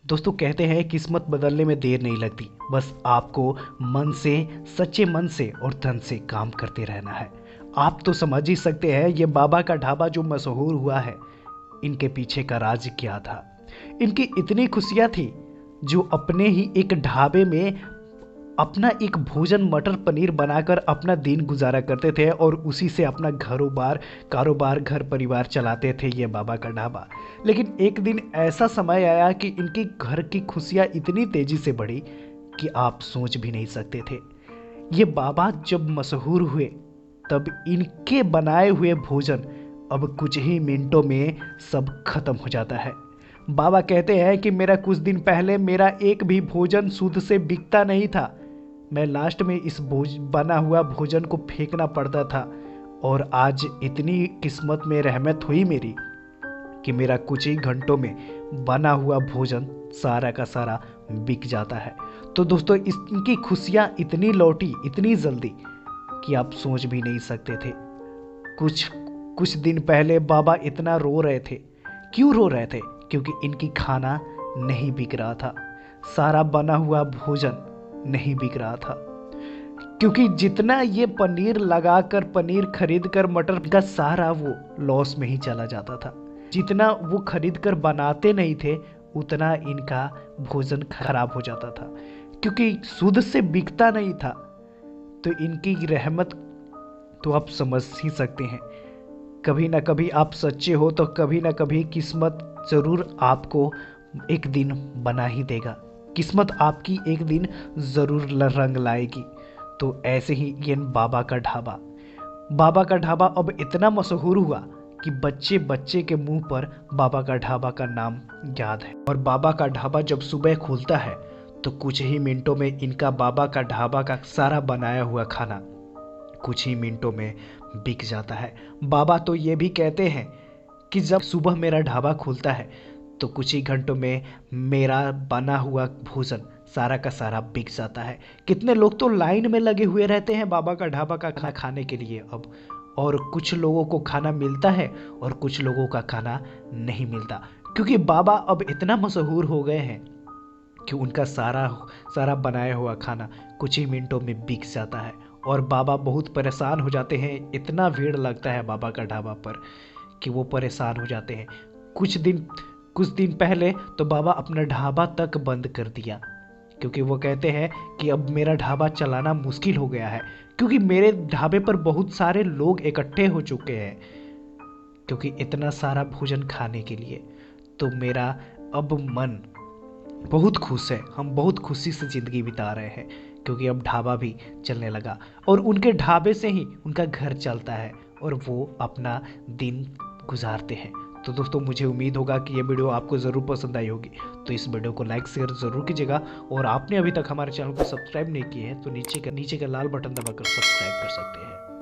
दोस्तों कहते हैं किस्मत बदलने में देर नहीं लगती, बस आपको मन से, सच्चे मन से और तन से काम करते रहना है। आप तो समझ ही सकते हैं ये बाबा का ढाबा जो मशहूर हुआ है, इनके पीछे का राज क्या था। इनकी इतनी खुशियां थी जो अपने ही एक ढाबे में अपना एक भोजन मटर पनीर बनाकर अपना दिन गुजारा करते थे और उसी से अपना कारोबार घर परिवार चलाते थे ये बाबा का ढाबा। लेकिन एक दिन ऐसा समय आया कि इनके घर की खुशियां इतनी तेजी से बढ़ी कि आप सोच भी नहीं सकते थे। ये बाबा जब मशहूर हुए तब इनके बनाए हुए भोजन अब कुछ ही मिनटों में सब खत्म हो जाता है। बाबा कहते हैं कि मेरा कुछ दिन पहले मेरा एक भी भोजन शुद्ध से बिकता नहीं था। मैं लास्ट में इस बना हुआ भोजन को फेंकना पड़ता था और आज इतनी किस्मत में रहमत हुई मेरी कि मेरा कुछ ही घंटों में बना हुआ भोजन सारा का सारा बिक जाता है। तो दोस्तों इनकी खुशियाँ इतनी लौटी इतनी जल्दी कि आप सोच भी नहीं सकते थे। कुछ दिन पहले बाबा इतना रो रहे थे। क्यों रो रहे थे? क्योंकि इनकी खाना नहीं बिक रहा था, सारा बना हुआ भोजन नहीं बिक रहा था। क्योंकि जितना ये पनीर लगाकर पनीर खरीद कर मटर का सारा वो लॉस में ही चला जाता था। जितना वो खरीद कर बनाते नहीं थे उतना इनका भोजन खराब हो जाता था, क्योंकि शुद्ध से बिकता नहीं था। तो इनकी रहमत तो आप समझ ही सकते हैं। कभी ना कभी आप सच्चे हो तो कभी ना कभी किस्मत जरूर आपको एक दिन बना ही देगा। किस्मत आपकी एक दिन जरूर रंग लाएगी। तो ऐसे ही ये बाबा का ढाबा अब इतना मशहूर हुआ कि बच्चे बच्चे के मुंह पर बाबा का ढाबा का नाम याद है। और बाबा का ढाबा जब सुबह खुलता है तो कुछ ही मिनटों में इनका बाबा का ढाबा का सारा बनाया हुआ खाना कुछ ही मिनटों में बिक जाता है। बाबा तो ये भी कहते हैं कि जब सुबह मेरा ढाबा खुलता है तो कुछ ही घंटों में मेरा बना हुआ भोजन सारा का सारा बिक जाता है। कितने लोग तो लाइन में लगे हुए रहते हैं बाबा का ढाबा का खाना खाने के लिए अब। और कुछ लोगों को खाना मिलता है और कुछ लोगों का खाना नहीं मिलता, क्योंकि बाबा अब इतना मशहूर हो गए हैं कि उनका सारा बनाया हुआ खाना कुछ ही मिनटों में बिक जाता है। और बाबा बहुत परेशान हो जाते हैं। इतना भीड़ लगता है बाबा का ढाबा पर कि वो परेशान हो जाते हैं। कुछ दिन पहले तो बाबा अपना ढाबा तक बंद कर दिया, क्योंकि वो कहते हैं कि अब मेरा ढाबा चलाना मुश्किल हो गया है, क्योंकि मेरे ढाबे पर बहुत सारे लोग इकट्ठे हो चुके हैं क्योंकि इतना सारा भोजन खाने के लिए। तो मेरा अब मन बहुत खुश है। हम बहुत खुशी से ज़िंदगी बिता रहे हैं क्योंकि अब ढाबा भी चलने लगा और उनके ढाबे से ही उनका घर चलता है और वो अपना दिन गुजारते हैं। तो दोस्तों मुझे उम्मीद होगा कि ये वीडियो आपको ज़रूर पसंद आई होगी। तो इस वीडियो को लाइक शेयर ज़रूर कीजिएगा और आपने अभी तक हमारे चैनल को सब्सक्राइब नहीं किया है तो नीचे का लाल बटन दबाकर सब्सक्राइब कर सकते हैं।